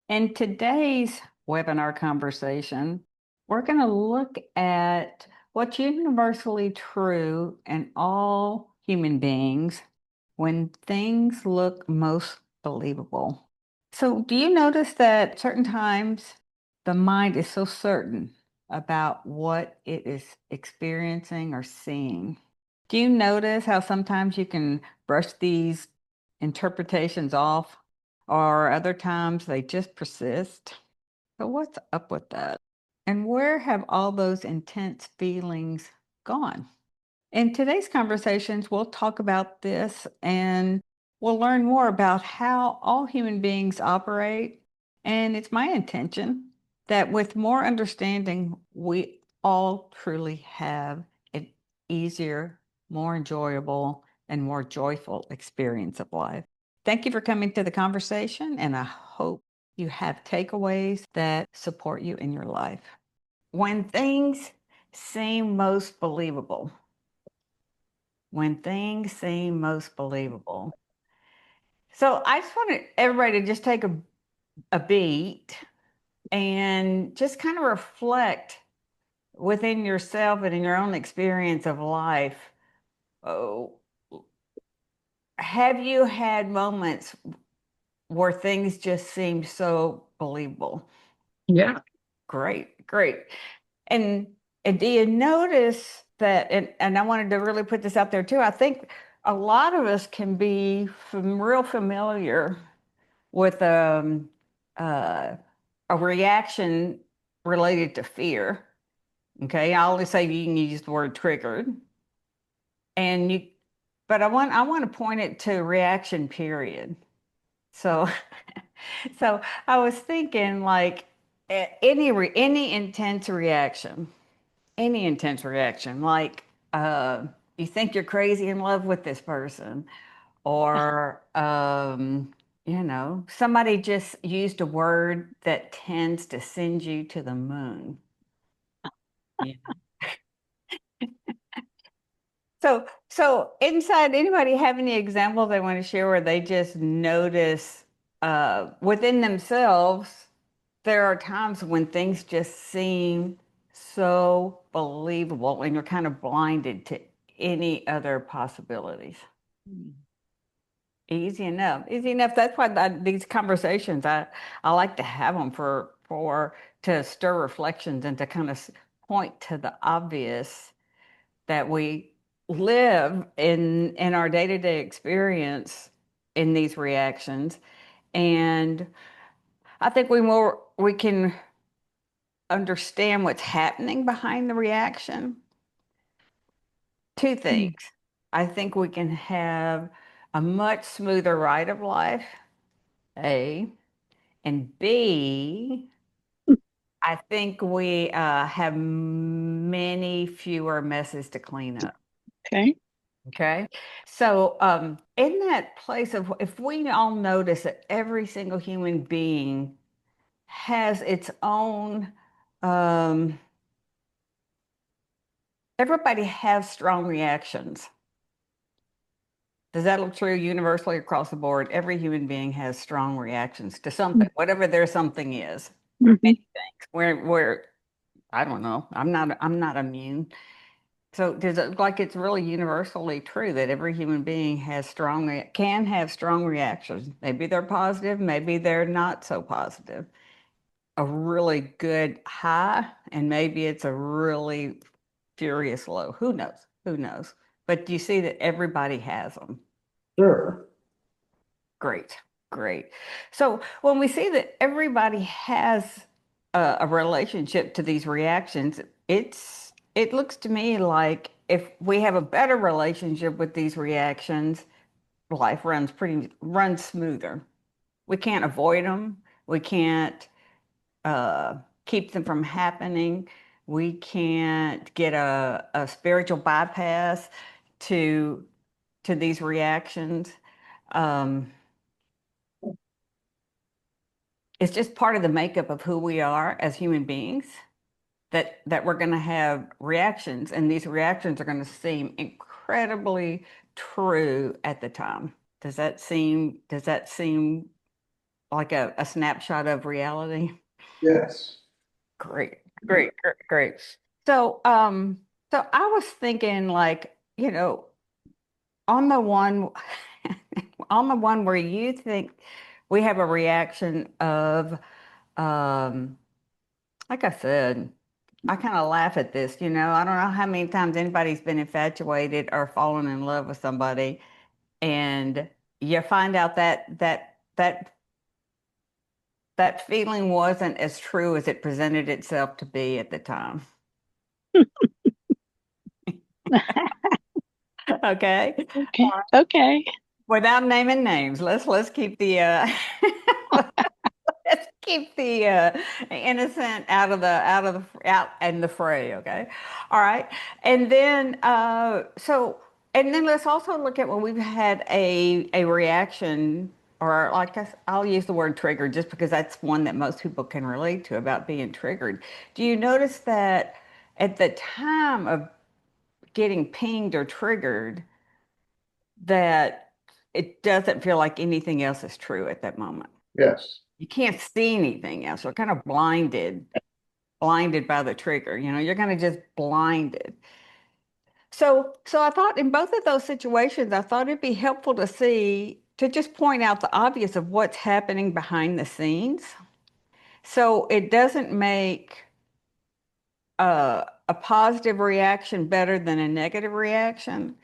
In today's webinar conversation, we're going to look at what's universally true in all human beings when things look most believable. So, do you notice that certain times the mind is so certain about what it is experiencing or seeing? Do you notice how sometimes you can brush these interpretations off, or other times they just persist? So, what's up with that? And where have all those intense feelings gone? In today's conversations, we'll talk about this and we'll learn more about how all human beings operate. And it's my intention that with more understanding, we all truly have an easier, more enjoyable, and more joyful experience of life. Thank you for coming to the conversation, and I hope you have takeaways that support you in your life. When things seem most believable, when things seem most believable. So I just want everybody to just take a beat and just kind of reflect within yourself and in your own experience of life. Oh, have you had moments where things just seem so believable? Yeah. Great, great. And, and do you notice that, and I wanted to really put this out there too, I think a lot of us can be real familiar with uh, a reaction related to fear. Okay, I always say you can use the word triggered, and you, but I want to point it to reaction period. So, so I was thinking like any intense reaction, like you think you're crazy in love with this person, or somebody just used a word that tends to send you to the moon. Yeah. So inside, anybody have any examples they want to share where they just notice within themselves, there are times when things just seem so believable and you're kind of blinded to any other possibilities. Easy enough. Easy enough. That's why these conversations, I like to have them for to stir reflections and to kind of point to the obvious that we live in our day-to-day experience in these reactions. And I think we can understand what's happening behind the reaction. Two Mm. things. I think we can have a much smoother ride of life, A. And B, I think we have many fewer messes to clean up. Okay. Okay. So, in that place of if we all notice that every single human being has its own, um, everybody has strong reactions. Does that look true universally across the board? Every human being has strong reactions to something, whatever their something is. Mm-hmm. Many things. Where I don't know. I'm not immune. So does it look like it's really universally true that every human being has can have strong reactions? Maybe they're positive, maybe they're not so positive. A really good high, and maybe it's a really furious low. Who knows? Who knows? But you see that everybody has them. Sure. Great, great. So when we see that everybody has a relationship to these reactions, it looks to me like if we have a better relationship with these reactions, life runs smoother. We can't avoid them. We can't keep them from happening. We can't get a spiritual bypass to these reactions. Um, it's just part of the makeup of who we are as human beings that we're going to have reactions, and these reactions are going to seem incredibly true at the time. Does that seem like a snapshot of reality? Yes. Great, great, great, great. So, so I was thinking like, on the one on the one where you think we have a reaction of um like I said, I kind of laugh at this, I don't know how many times anybody's been infatuated or fallen in love with somebody and you find out that feeling wasn't as true as it presented itself to be at the time. Okay. Okay. Okay. Without naming names, let's keep the let's keep the innocent out in the fray, okay? All right. And then and then let's also look at when we've had a reaction or like I'll use the word trigger just because that's one that most people can relate to about being triggered. Do you notice that at the time of getting pinged or triggered that it doesn't feel like anything else is true at that moment? Yes. You can't see anything else. You're kind of blinded by the trigger. You're kind of just blinded. So I thought in both of those situations, I thought it'd be helpful to just point out the obvious of what's happening behind the scenes. So it doesn't make a positive reaction better than a negative reaction.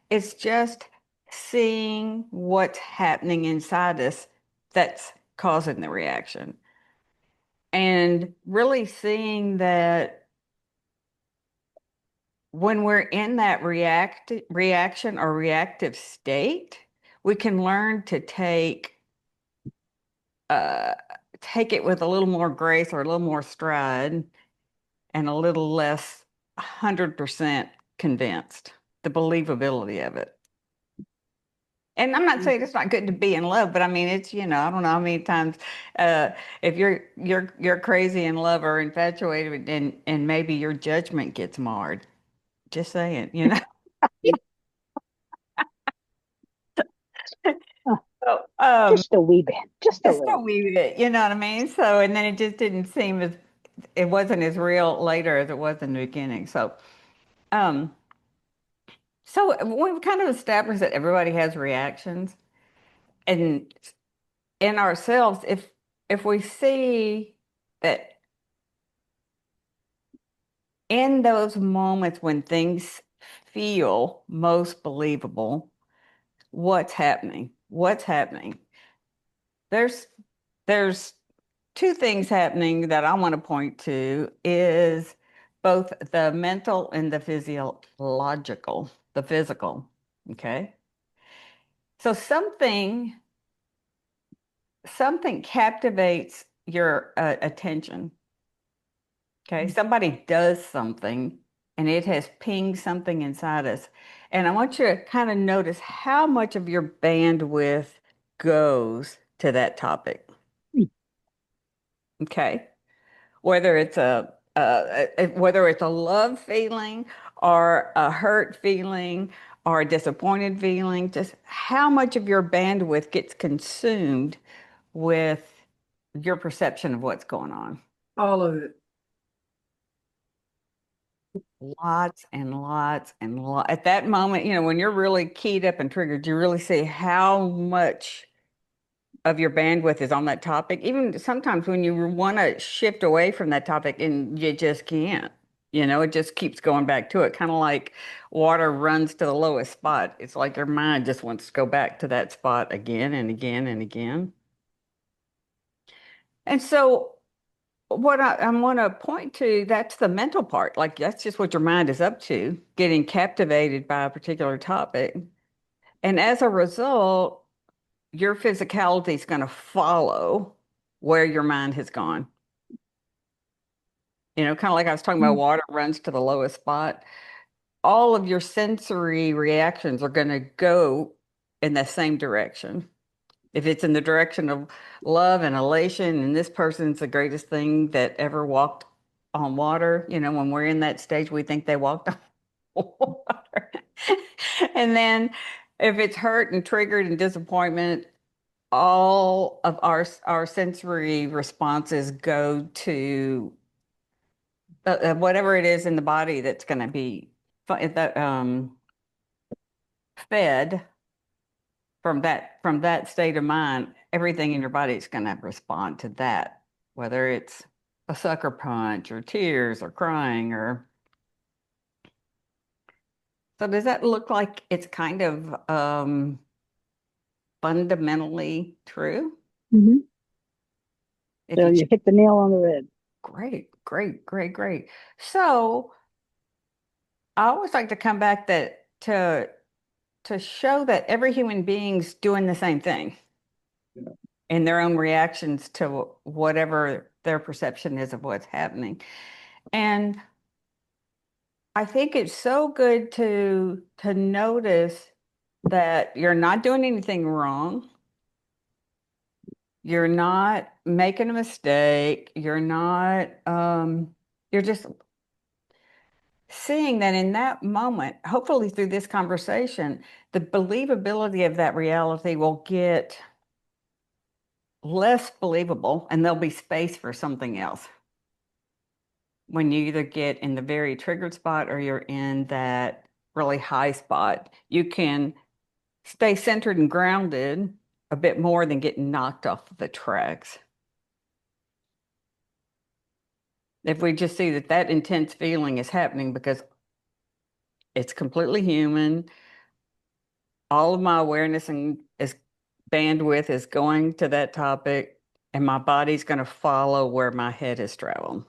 It's just seeing what's happening inside us that's causing the reaction. And really seeing that when we're in that reaction or reactive state, we can learn to uh, take it with a little more grace or a little more stride and a little less 100% convinced, the believability of it. And I'm not saying it's not good to be in love, but I mean it's, I don't know how many times uh if you're crazy in love or infatuated and maybe your judgment gets marred. Just saying. Oh, So, just a wee bit. Just a just a little. wee bit, you know what I mean? So, and then it just didn't seem as, it wasn't as real later as it was in the beginning. Um, so we've kind of established that everybody has reactions, and in ourselves, if we see that in those moments when things feel most believable, what's happening? What's happening? There's there's two things happening that I want to point to is both the mental and the physiological, the physical. Okay. So something captivates your attention. Okay. Somebody does something and it has pinged something inside us. And I want you to kind of notice how much of your bandwidth goes to that topic. Okay. Whether it's a love feeling or a hurt feeling or a disappointed feeling, just how much of your bandwidth gets consumed with your perception of what's going on. All of it. Lots and lots and lots. At that moment, when you're really keyed up and triggered, you really see how much of your bandwidth is on that topic. Even sometimes when you want to shift away from that topic and you just can't, it just keeps going back to it. Kind of like water runs to the lowest spot. It's like your mind just wants to go back to that spot again and again and again. And so what I want to point to, that's the mental part. Like that's just what your mind is up to, getting captivated by a particular topic. And as a result, your physicality is going to follow where your mind has gone. Kind of like I was talking about water runs to the lowest spot. All of your sensory reactions are going to go in the same direction. If it's in the direction of love and elation, and this person's the greatest thing that ever walked on water, when we're in that stage, we think they walked on water. And then if it's hurt and triggered and disappointment, all of our sensory responses go to whatever it is in the body that's going to be fed from that state of mind. Everything in your body is going to respond to that, whether it's a sucker punch or tears or crying or. So does that look like it's kind of fundamentally true? Hmm. If So you you hit the nail on the head. Great, great, great, great. So I always like to come back that to show that every human being's doing the same thing in their own reactions to whatever their perception is of what's happening. And I think it's so good to notice that you're not doing anything wrong. You're not making a mistake. You're just seeing that in that moment, hopefully through this conversation, the believability of that reality will get less believable and there'll be space for something else. When you either get in the very triggered spot or you're in that really high spot, you can stay centered and grounded a bit more than getting knocked off the tracks. If we just see that that intense feeling is happening because it's completely human, all of my awareness and is bandwidth is going to that topic, and my body's going to follow where my head is traveling.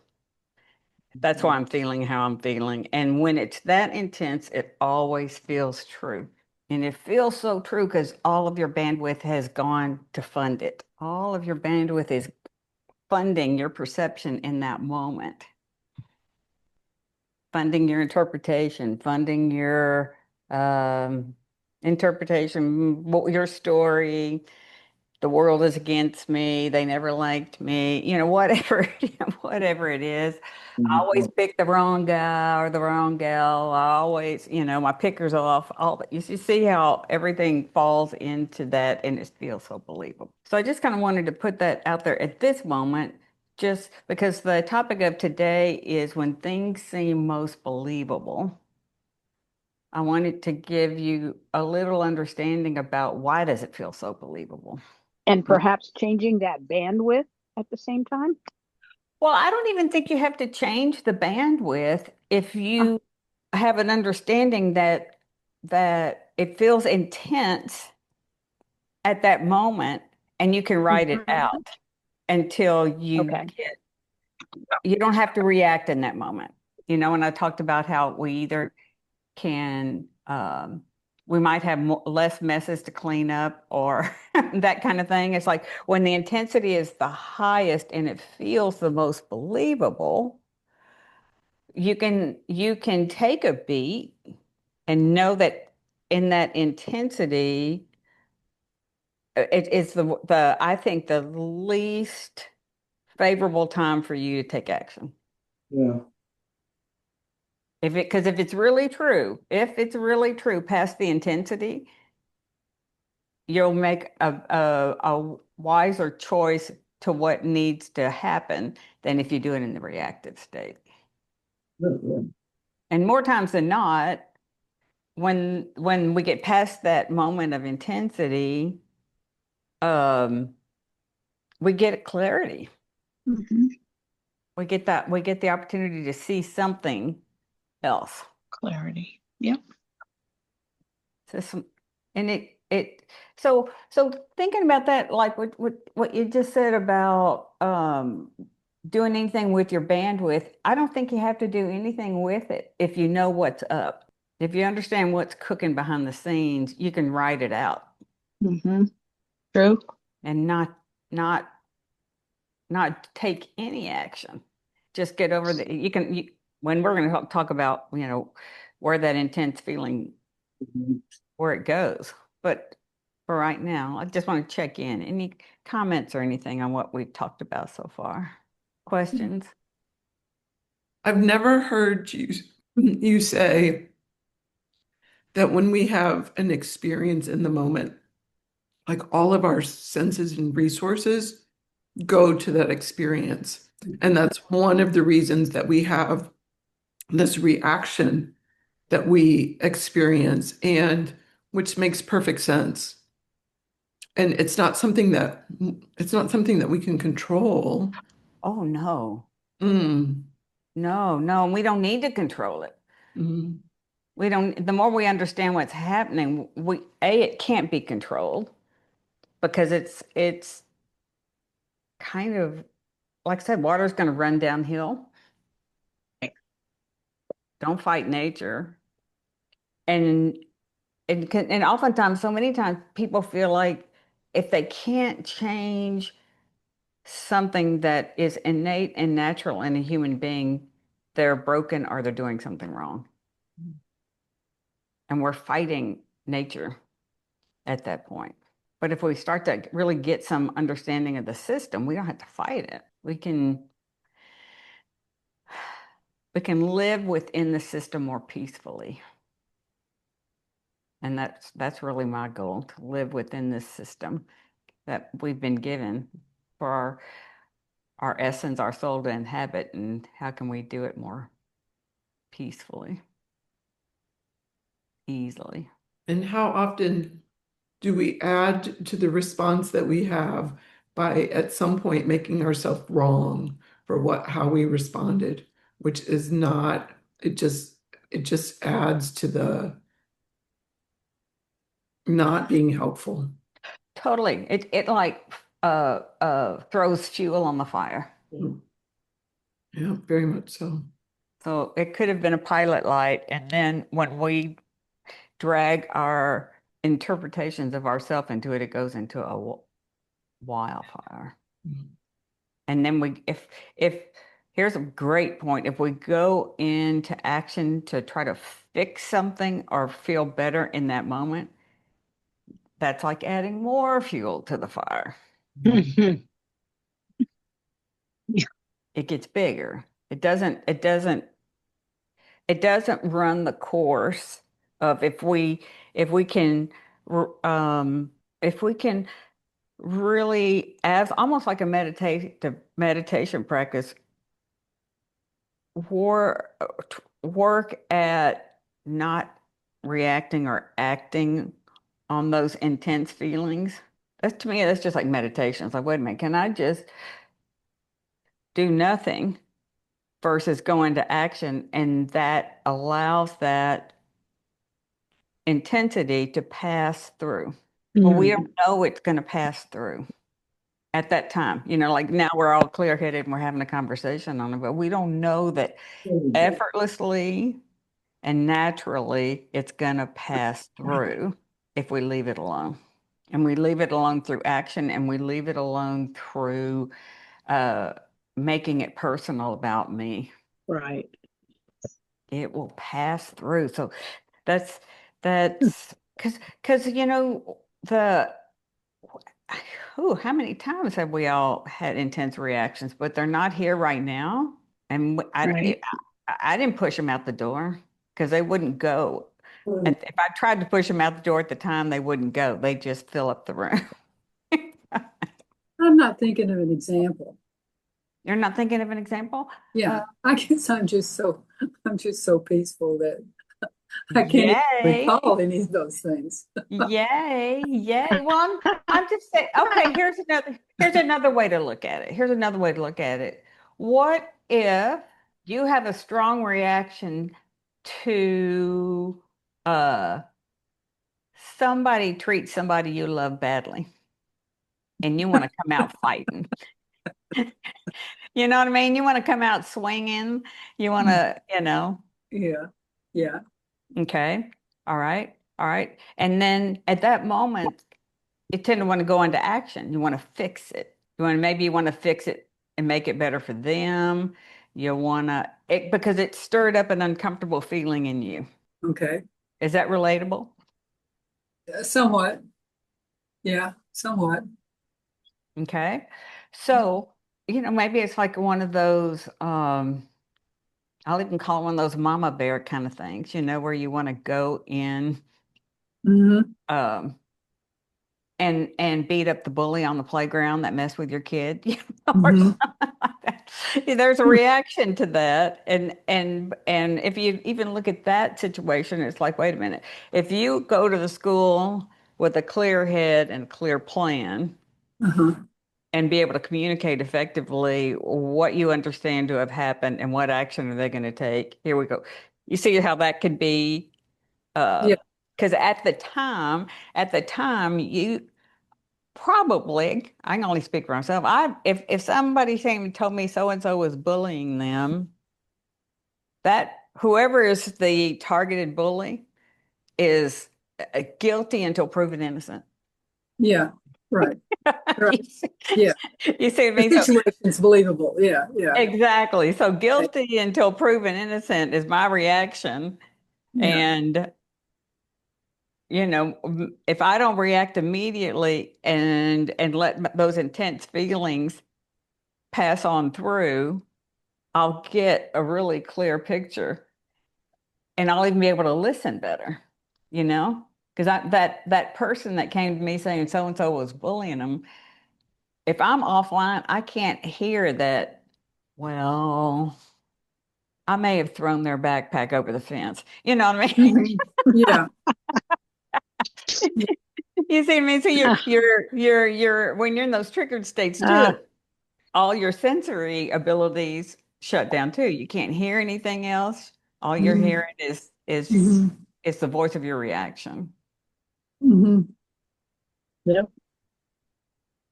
That's why I'm feeling how I'm feeling. And when it's that intense, it always feels true. And it feels so true because all of your bandwidth has gone to fund it. All of your bandwidth is funding your perception in that moment, funding your interpretation, funding your um, interpretation, your story. The world is against me. They never liked me. Whatever, whatever it is. I always pick the wrong guy or the wrong gal. I always, my picker's off. You see how everything falls into that and it feels so believable. So I just kind of wanted to put that out there at this moment, just because the topic of today is when things seem most believable. I wanted to give you a little understanding about why does it feel so believable. And perhaps changing that bandwidth at the same time. Well, I don't even think you have to change the bandwidth if Ah, you have an understanding that it feels intense at that moment and you can write it mhm. out until Okay. you don't have to react in that moment. And I talked about how we either can we might have less messes to clean up or that kind of thing. It's like when the intensity is the highest and it feels the most believable, you can take a beat and know that in that intensity, it is the I think the least favorable time for you to take action. Yeah. Because if it's really true past the intensity, you'll make a wiser choice to what needs to happen than if you do it in the reactive state. Yeah. And more times than not, when we get past that moment of intensity, um, we get clarity. Mhm. We get the opportunity to see something else. Clarity. Yep. So and so thinking about that, like what you just said about doing anything with your bandwidth, I don't think you have to do anything with it if you know what's up. If you understand what's cooking behind the scenes, you can write it out Hmm. True. and not not take any action. Just get over when we're going to talk about, where that intense feeling, where it goes. But for right now, I just want to check in. Any comments or anything on what we've talked about so far? Questions? I've never heard you say that when we have an experience in the moment like all of our senses and resources go to that experience. And that's one of the reasons that we have this reaction that we experience, and which makes perfect sense. And it's not something that we can control. Oh, no. Mm, No, no, we don't need to control it. mm, We don't, the more we understand what's happening, it can't be controlled because it's kind of, like I said, water's going to run downhill. Don't fight nature. And and oftentimes, so many times people feel like if they can't change something that is innate and natural in a human being, they're broken or they're doing something wrong. And we're fighting nature at that point. But if we start to really get some understanding of the system, we don't have to fight it. We can live within the system more peacefully. And that's really my goal, to live within this system that we've been given for our essence, our soul to inhabit, and how can we do it more peacefully, easily. and how often do we add to the response that we have by at some point making ourselves wrong for how we responded, which is not, it just adds to the not being helpful. Totally. It like throws fuel on the fire. Mm. Yeah, very much so. So it could have been a pilot light, and then when we drag our interpretations of ourselves into it, it goes into a wildfire. Mm. And then if here's a great point, if we go into action to try to fix something or feel better in that moment, that's like adding more fuel to the fire. It gets bigger. It doesn't run the course of if we can um if we can really, as almost like a meditation practice, work at not reacting or acting on those intense feelings. That's, to me, that's just like meditation. It's like, wait a minute, can I just do nothing versus go into action? And that allows that intensity to pass through. Well, we don't know it's going to pass through at that time. Like now we're all clear headed and we're having a conversation on it, but we don't know that effortlessly and naturally it's going to pass through if we leave it alone. And we leave it alone through action, and we leave it alone through uh, making it personal about me. Right. It will pass through. So that's because the how many times have we all had intense reactions, but they're not here right now. And Right. I didn't push them out the door because they wouldn't go. If I tried to push them out the door at the time, they wouldn't go. They just fill up the room. I'm not thinking of an example. You're not thinking of an example? Yeah, I guess I'm just so peaceful that I can't even Yay. recall any of those things. Yay. Yay. Well, I'm just saying, okay, here's another way to look at it. Here's another way to look at it. What if you have a strong reaction to uh somebody treats somebody you love badly and you want to come out fighting? You know what I mean? You want to come out swinging. You want to. Yeah, yeah, Okay. All right. All right. And then at that moment, you tend to want to go into action. You want to fix it. Maybe you want to fix it and make it better for them. You want because it stirred up an uncomfortable feeling in you. okay. Is that relatable? Somewhat, yeah, somewhat. Okay. So, maybe it's like one of those, I'll even call it one of those mama bear kind of things, where you want to go in, Hmm. um, and beat up the bully on the playground that messed with your kid, or Mhm. something like that. There's a reaction to that, and if you even look at that situation, it's like, wait a minute. If you go to the school with a clear head and clear plan, Uh-huh. and be able to communicate effectively what you understand to have happened and what action are they going to take. Here we go. You see how that could be, Yeah. because at the time, you probably, I can only speak for myself. If somebody came and told me so and so was bullying them, that whoever is the targeted bully is guilty until proven innocent. Yeah. Right. Right. You see, Yeah. you see what I The mean? So situation's believable. Yeah. Yeah. exactly. So Right. guilty until proven innocent is my reaction. Yeah. And, if I don't react immediately and let those intense feelings pass on through, I'll get a really clear picture and I'll even be able to listen better, you know? Because that person that came to me saying so and so was bullying them, if I'm offline, I can't hear that, well, I may have thrown their backpack over the fence. You know what I mean? Mhm. Yeah. You see what I mean? So Ah, you're when you're in those triggered states too, ah, all your sensory abilities shut down too. You can't hear anything else. All you're Mhm. hearing is Mhm. is the voice of your reaction. Mhm. yep,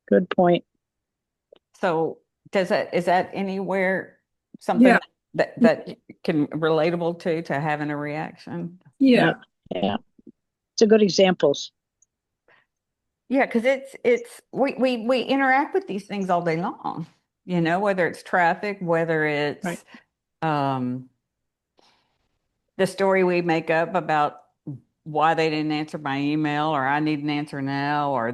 good point. So is that anywhere Yeah. something that can relatable to having a reaction? Yeah. Yeah, yeah. It's a good examples. Yeah, because we interact with these things all day long, whether it's traffic, whether Right. it's um, the story we make up about why they didn't answer my email, or I need an answer now, or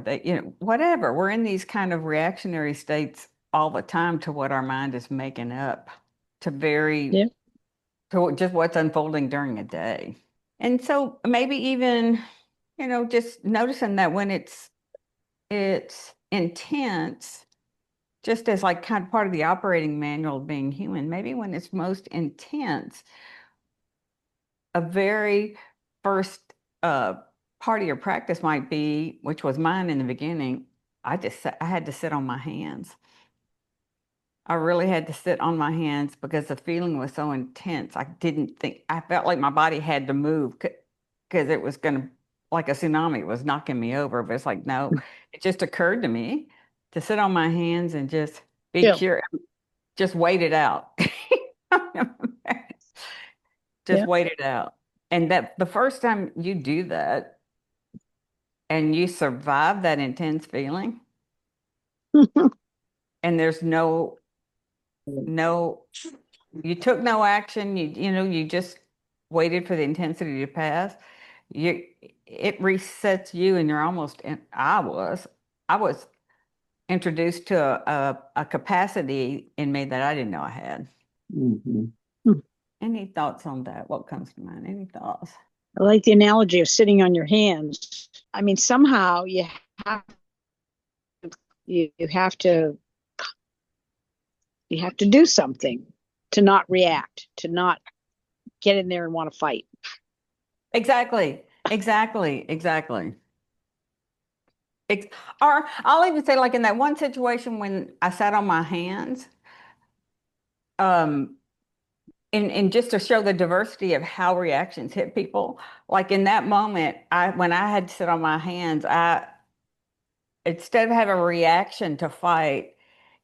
whatever. We're in these kind of reactionary states all the time to what our mind is making up, to very Yeah. to just what's unfolding during a day. And so maybe even, just noticing that when it's intense, just as like kind of part of the operating manual of being human, maybe when it's most intense, a very first uh, part of your practice might be, which was mine in the beginning, I had to sit on my hands. I really had to sit on my hands because the feeling was so intense. I felt like my body had to move because it was going to, like a tsunami, it was knocking me over. But it's like, no, it just occurred to me to sit on my hands and just be Still. curious, just wait it out. Just Yeah. wait it out. And that the first time you do that and you survive that intense feeling, and there's no you took no action, you just waited for the intensity to pass. You it resets you and you're almost in, I was introduced to a capacity in me that I didn't know I had. Mhm. Any thoughts on that? What comes to mind? Any thoughts? I like the analogy of sitting on your hands. I mean, somehow have you have to do something to not react, to not get in there and want to fight. Exactly. Exactly. Exactly. Ex- or I'll even say, like in that one situation when I sat on my hands, um, and just to show the diversity of how reactions hit people, like in that moment, when I had to sit on my hands, I instead of having a reaction to fight,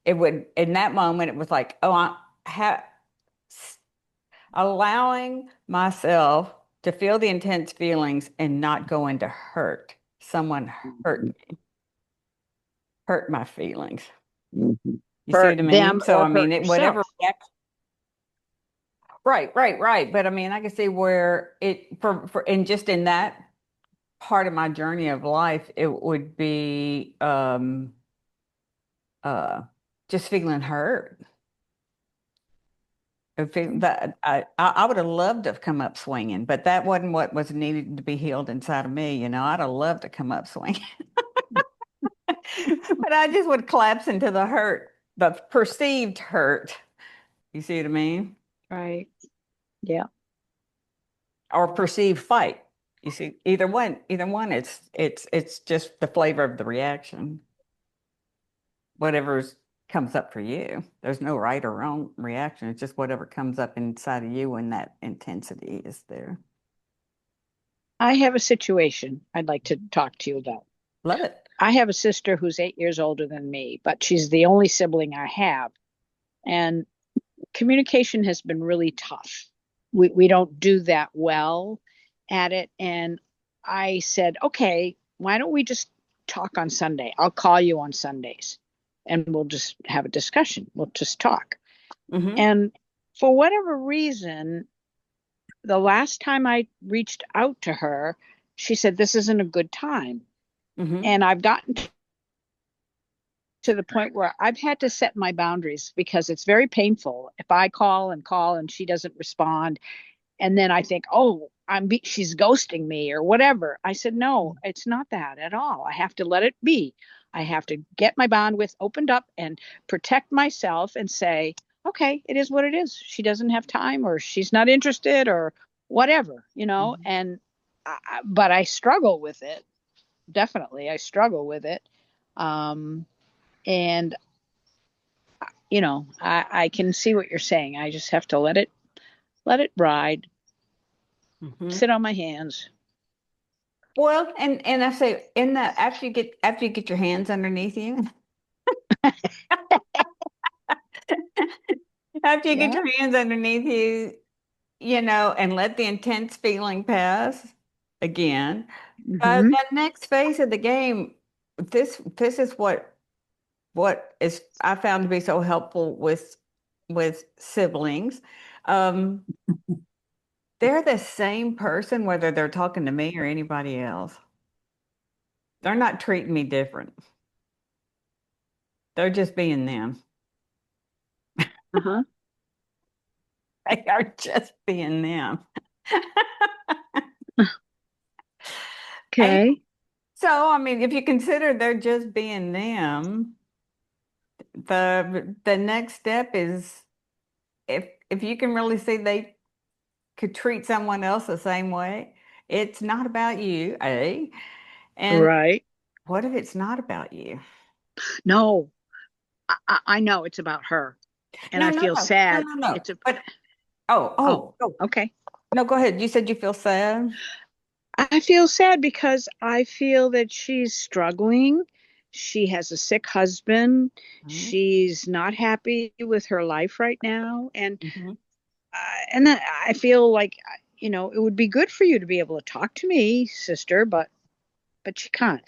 it would in that moment it was like, oh, allowing myself to feel the intense feelings and not go into hurt. Someone hurt hurt my feelings. Mhm. You see Hurt what I mean? them So or I hurt mean, whatever yourself. reaction. Right, right, right. But I mean, I can see where it for and just in that part of my journey of life, it would be uh just feeling hurt. That I would have loved to have come up swinging, but that wasn't what was needed to be healed inside of me. I'd have loved to come up swinging. But I just would collapse into the hurt, the perceived hurt. You see what I mean? Right. Yeah. Or perceived fight. You see, either one, it's just the flavor of the reaction. Whatever comes up for you. There's no right or wrong reaction. It's just whatever comes up inside of you when that intensity is there. I have a situation I'd like to talk to you about. Love it. I have a sister who's 8 years older than me, but she's the only sibling I have. And communication has been really tough. We don't do that well at it. And I said, okay, why don't we just talk on Sunday? I'll call you on Sundays and we'll just have a discussion. We'll just talk. Mm-hmm. And for whatever reason, the last time I reached out to her, she said, this isn't a good time. Mm-hmm. And I've gotten to the point where I've had to set my boundaries because it's very painful if I call and she doesn't respond. And then I think, oh, she's ghosting me or whatever. I said, no, it's not that at all. I have to let it be. I have to get my bandwidth opened up and protect myself and say, okay, it is what it is. She doesn't have time or she's not interested or whatever, Mm-hmm. and but I struggle with it. Definitely. I struggle with it. And I can see what you're saying. I just have to let it ride, Mm-hmm. sit on my hands. Well, and I say in that after you get your hands underneath you, after you get Yeah. your hands underneath you, and let the intense feeling pass again. Mm-hmm. That next phase of the game, this is what is I found to be so helpful with siblings. Um, they're the same person whether they're talking to me or anybody else. They're not treating me different. They're just being them. Uh-huh. They are just being them. And Okay. so, I mean, if you consider they're just being them, the next step is if you can really see they could treat someone else the same way, it's not about you, A. And Right. what if it's not about you? No, I know it's about her, and No, I no, feel no, no, sad. no, no. It's a But oh, Oh, oh, oh. okay. No, go ahead. You said you feel sad. I feel sad because I feel that she's struggling. She has a sick husband. Mhm. She's not happy with her life right now, Mhm. and I feel like it would be good for you to be able to talk to me, sister, but she can't.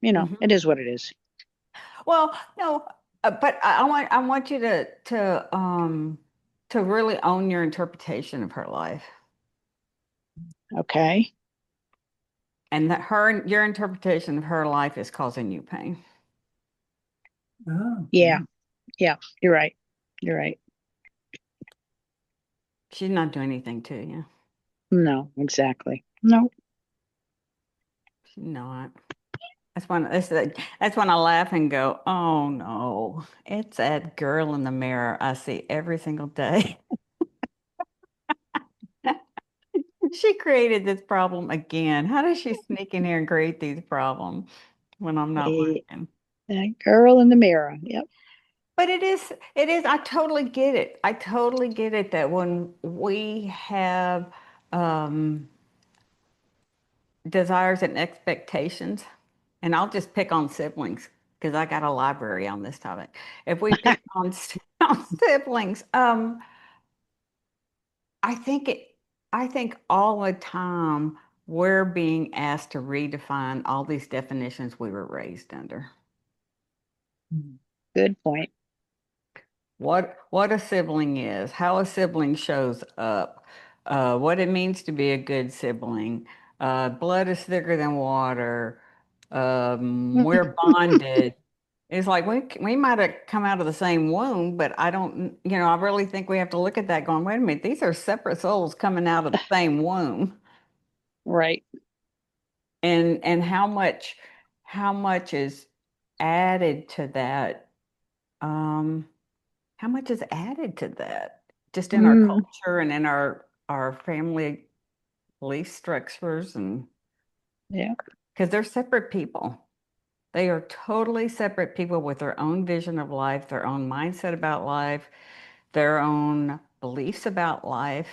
Mhm. It is what it is. Well, no, but I want you to really own your interpretation of her life, Okay. and that your interpretation of her life is causing you pain. Oh. Yeah. Yeah. You're right. You're right. She's not doing anything to you. No, exactly. No. She's not. That's when I laugh and go, "Oh no, it's that girl in the mirror I see every single day." She created this problem again. How does she sneak in here and create these problems when I'm not A, looking? a girl in the mirror. Yep. But I totally get it. I totally get it that when we have um, desires and expectations, and I'll just pick on siblings because I got a library on this topic. If we pick on, on siblings, I think it, I think all the time we're being asked to redefine all these definitions we were raised under. Good point. What a sibling is, how a sibling shows up, what it means to be a good sibling. Blood is thicker than water. We're bonded. It's like we might have come out of the same womb, but I don't, I really think we have to look at that going, wait a minute, these are separate souls coming out of the same womb. Right. And how much is added to that? How much is added to that? Just in our culture and in our family belief structures, and Yeah. because they're separate people. They are totally separate people with their own vision of life, their own mindset about life, their own beliefs about life.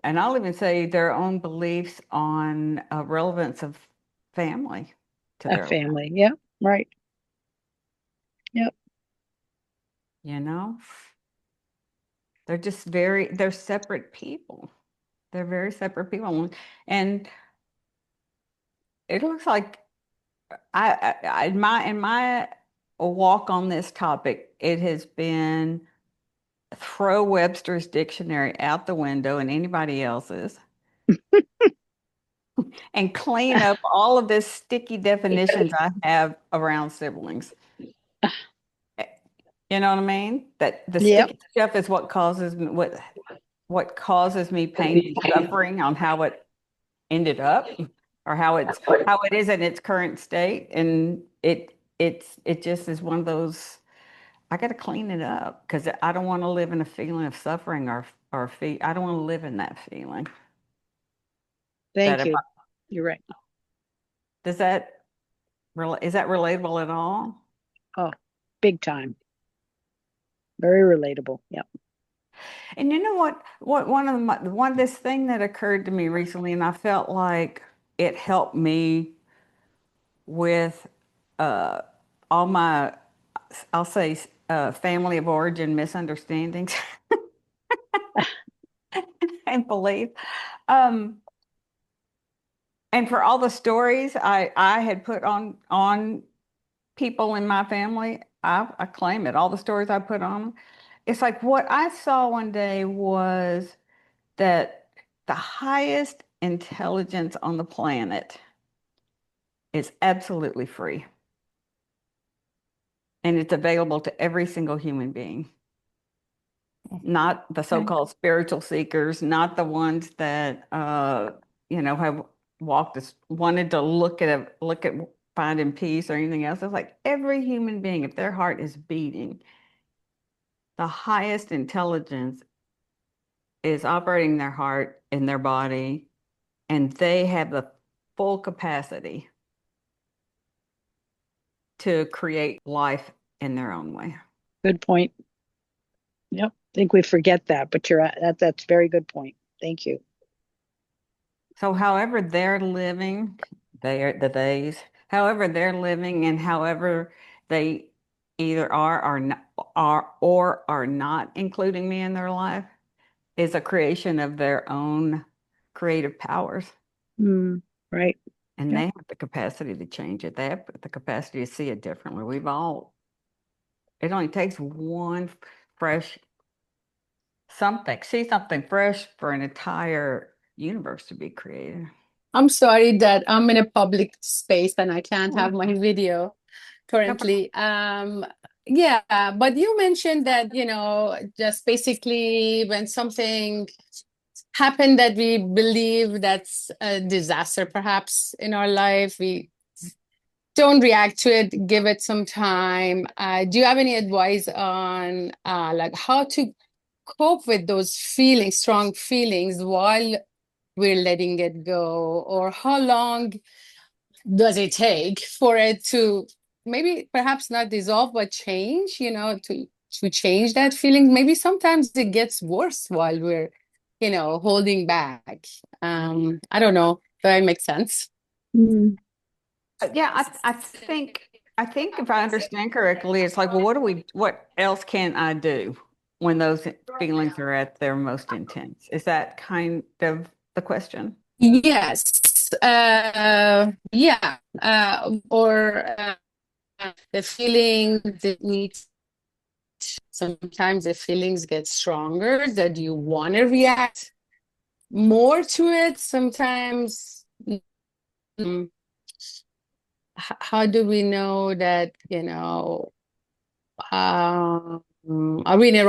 And I'll even say their own beliefs on relevance of family to A their life. family. Yeah. Right. Yep. You know, they're separate people. They're very separate people. And it looks like in my walk on this topic, it has been throw Webster's dictionary out the window and anybody else's and clean up all of this sticky definitions I have around siblings. You know what I mean? That the Yep. sticky stuff is what causes me pain and suffering on how it ended up, or how it is in its current state. And it just is one of those, I got to clean it up because I don't want to live in a feeling of suffering, I don't want to live in that feeling. Thank you. You're right. Is that relatable at all? Oh, big time. Very relatable. Yep. And you know what this thing that occurred to me recently, and I felt like it helped me with all my, I'll say, family of origin misunderstandings and belief. And for all the stories I had put on people in my family, I claim it. All the stories I put on them. It's like what I saw one day was that the highest intelligence on the planet is absolutely free. And it's available to every single human being. Not the so-called spiritual seekers, not the ones that have wanted to look at finding peace or anything else. It's like every human being, if their heart is beating, the highest intelligence is operating their heart in their body, and they have the full capacity to create life in their own way. Good point. Yep. I think we forget that, but that's a very good point. Thank you. So however they're living, however they're living, and however they either are not including me in their life, is a creation of their own creative powers. Right. And they have the capacity to change it. They have the capacity to see it differently. It only takes one see something fresh for an entire universe to be created. I'm sorry that I'm in a public space and I can't have my video currently. Yeah, but you mentioned that, just basically when something happened that we believe that's a disaster perhaps in our life, we don't react to it, give it some time. Do you have any advice on like how to cope with those feelings, strong feelings, while we're letting it go? Or how long does it take for it to maybe perhaps not dissolve but change, to change that feeling? Maybe sometimes it gets worse while we're holding back. I don't know if that makes sense. Yeah, I think if I understand correctly, it's like, well, what else can I do when those feelings are at their most intense? Is that kind of the question? Yes. Yeah. Or the feeling that needs, sometimes the feelings get stronger that you want to react more to it. Sometimes, how do we know that, are we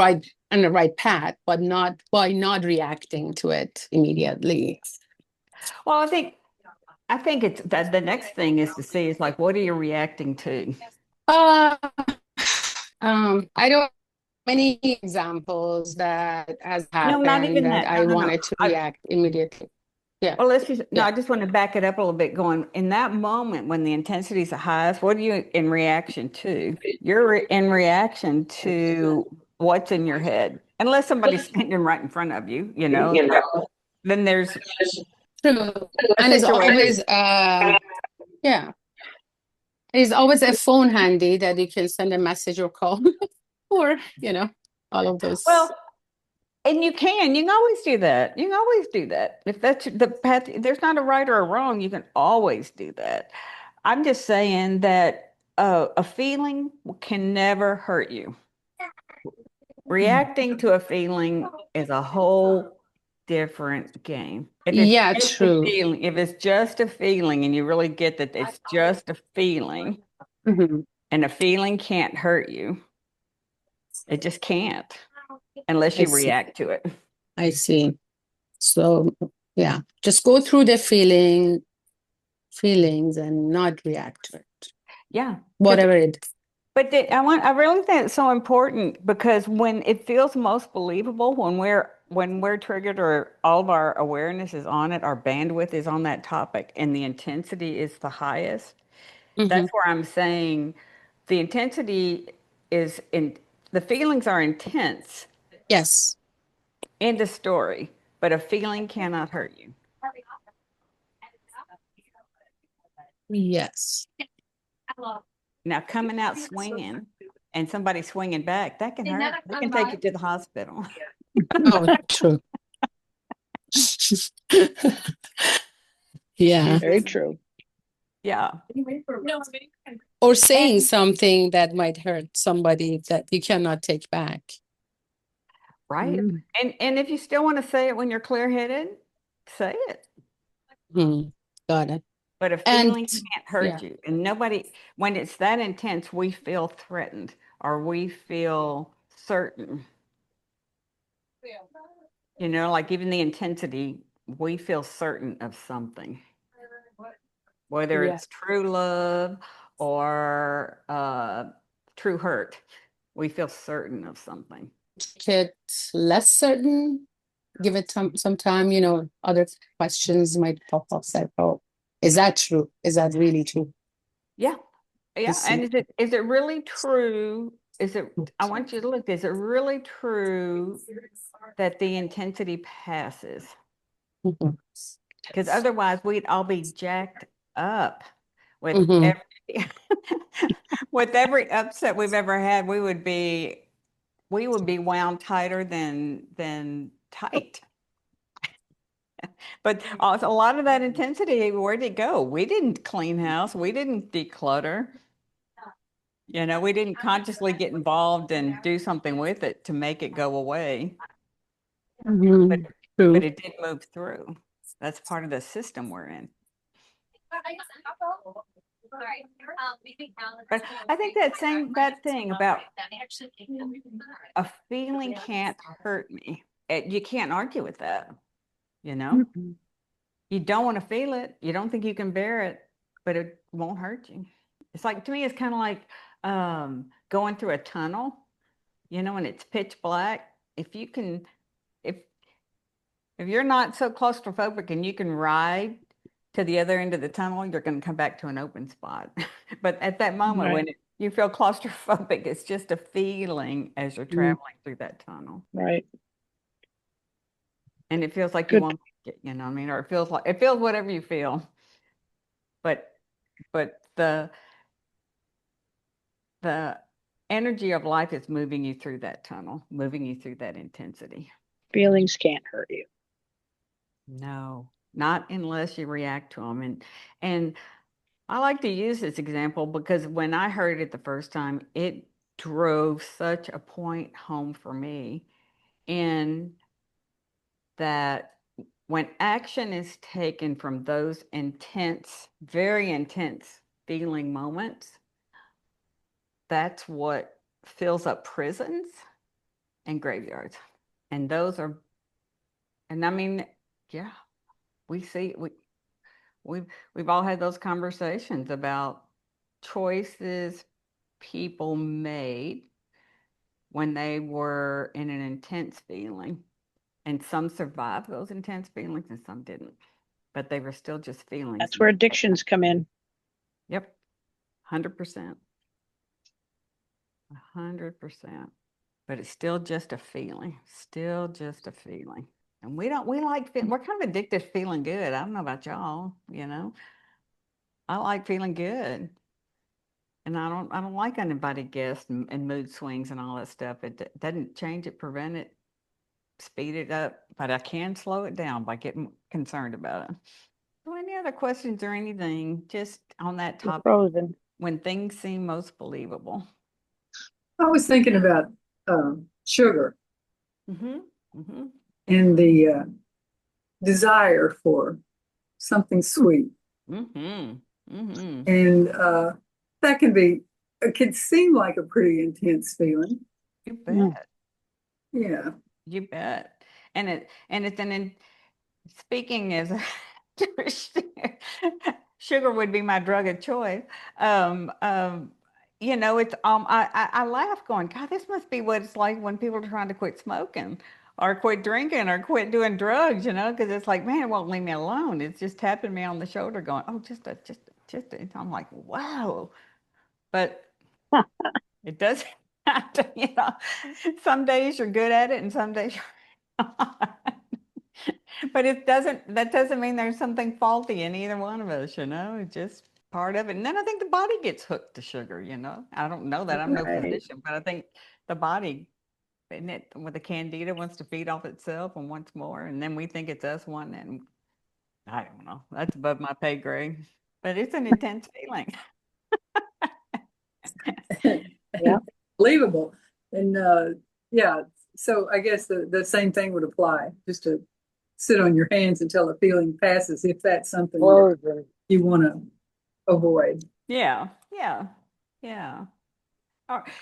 on the right path, but not by not reacting to it immediately? Well, I think I think it's that the next thing is to see is like, what are you reacting to? Uh, I don't many examples that has No, not happened even that that. No, I no, no. wanted to react immediately. Yeah, Well, let's just, no, yeah. I just want to back it up a little bit going in that moment when the intensity is the highest, what are you in reaction to? In reaction to what's in your head. Unless somebody's standing right in front of you, then there's True. a And it's situation. always yeah. There's always a phone handy that you can send a message or call or, all of those. Well, and you can always do that. You can always do that. If that's the path, there's not a right or a wrong. You can always do that. I'm just saying that a feeling can never hurt you. Reacting to a feeling is a whole different game. If it's Yeah, just a true. feeling, if it's just a feeling and you really get that it's just a feeling Mhm. and a feeling can't hurt you, it just can't unless I you see. react to it. I see. So, yeah, just go through the feelings and not react to it, Yeah. whatever it is. But I really think it's so important because when it feels most believable, when we're triggered or all of our awareness is on it, our bandwidth is on that topic, and the intensity is the highest. Mhm. That's where I'm saying the intensity is in the feelings are intense Yes. in the story, but a feeling cannot hurt you. Yes. Now, coming out swinging and somebody swinging back, that can hurt. They can take you to the hospital. Oh, true. Yeah. Very true. Yeah. Or saying And something that might hurt somebody that you cannot take back. right. Mm. And if you still want to say it when you're clear-headed, say it. Got it. But a And feeling can't yeah, hurt you. And nobody, when it's that intense, we feel threatened or we feel certain. Like even the intensity, we feel certain of something, whether yeah, it's true love or true hurt. We feel certain of something. get less certain, give it some time, other questions might pop up that, oh, is that true? Is that really true? Yeah. You Yeah. And see. is it really true? I want you to look, is it really true that the intensity passes? Mhm. Because otherwise we'd all be jacked up with Mhm. every with every upset we've ever had. We would be wound tighter than tight. But also, a lot of that intensity, where'd it go? We didn't clean house. We didn't declutter. We didn't consciously get involved and do something with it to make it go away. But Mhm. True. but it did move through. That's part of the system we're in. But I think that thing about a feeling can't hurt me. You can't argue with that, you know? Mm-mm. You don't want to feel it. You don't think you can bear it, but it won't hurt you. It's like, to me, it's kind of like going through a tunnel, when it's pitch black. If if you're not so claustrophobic and you can ride to the other end of the tunnel, you're going to come back to an open spot. But at that moment, Right. when you feel claustrophobic, it's just a feeling as you're Mm. traveling through that tunnel. Right. And it feels like you Good. won't make it, what I mean? Or it feels whatever you feel. But the energy of life is moving you through that tunnel, moving you through that intensity. Feelings can't hurt you. No, not unless you react to them. And I like to use this example because when I heard it the first time, it drove such a point home for me in that when action is taken from those intense, very intense feeling moments, that's what fills up prisons and graveyards. And those are, and I mean, yeah, we see, we've all had those conversations about choices people made when they were in an intense feeling, and some survived those intense feelings and some didn't, but they were still just feelings. That's where addictions come in. Yep, 100%. 100%. But it's still just a feeling, still just a feeling. And we're kind of addicted to feeling good. I don't know about y'all, I like feeling good. And I don't like uninvited guests and mood swings and all that stuff. It doesn't change it, prevent it, speed it up, but I can slow it down by getting concerned about it. So any other questions or anything just on that topic? Frozen. When things seem most believable. I was thinking about sugar and the desire for something sweet. And that it can seem like a pretty intense feeling. You bet. Yeah. You bet. And it's speaking as a sugar would be my drug of choice. It's I laugh going, God, this must be what it's like when people are trying to quit smoking or quit drinking or quit doing drugs, because it's like, man, it won't leave me alone. It's just tapping me on the shoulder going, oh, just I'm like, wow. But it does have to, some days you're good at it and some days you're not. But that doesn't mean there's something faulty in either one of us, It's just part of it. And then I think the body gets hooked to sugar, I don't know that. I'm no physician, but I think the body, isn't it, with the candida wants to feed off itself and wants more. And then we think it's us one, and I don't know. That's above my pay grade. But it's an intense feeling. Yeah. Believable. And yeah, so I guess the same thing would apply, just to sit on your hands until the feeling passes, if that's something that you want to avoid. Yeah.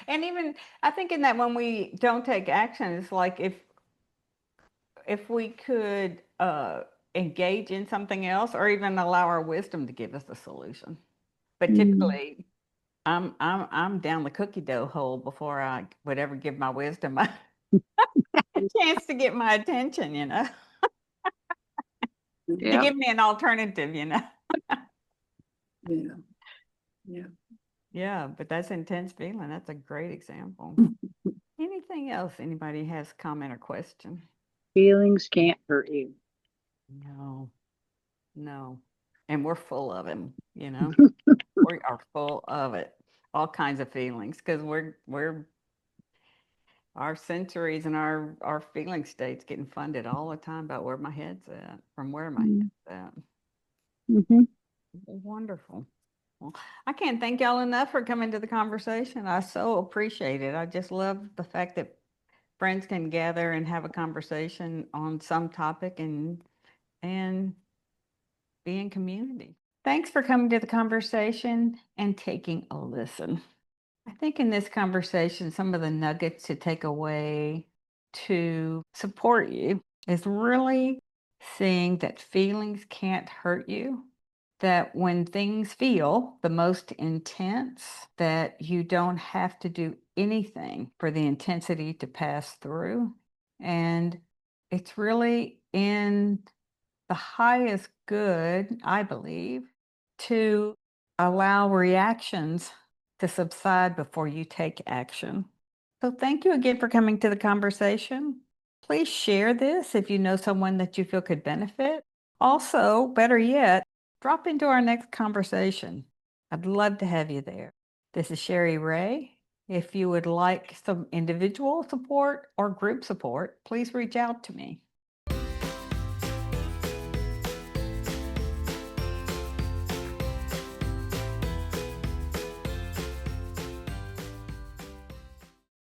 And even I think in that when we don't take action, it's like if we could engage in something else or even allow our wisdom to give us a solution. But typically I'm down the cookie dough hole before I would ever give my wisdom a chance to get my attention, to give me an alternative, Yeah, but that's intense feeling. That's a great example. Anything else anybody has comment or question? Feelings can't hurt you. No. And we're full of them, we are full of it. All kinds of feelings, because we're our sensories and our feeling states getting funded all the time about where my head's at, from where my head's at. Wonderful. Well, I can't thank y'all enough for coming to the conversation. I so appreciate it. I just love the fact that friends can gather and have a conversation on some topic and be in community. Thanks for coming to the conversation and taking a listen. I think in this conversation, some of the nuggets to take away to support you is really seeing that feelings can't hurt you, that when things feel the most intense, that you don't have to do anything for the intensity to pass through. And it's really in the highest good, I believe, to allow reactions to subside before you take action. So thank you again for coming to the conversation. Please share this if you know someone that you feel could benefit. Also, better yet, drop into our next conversation. I'd love to have you there. This is Cherie Ray. If you would like some individual support or group support, please reach out to me.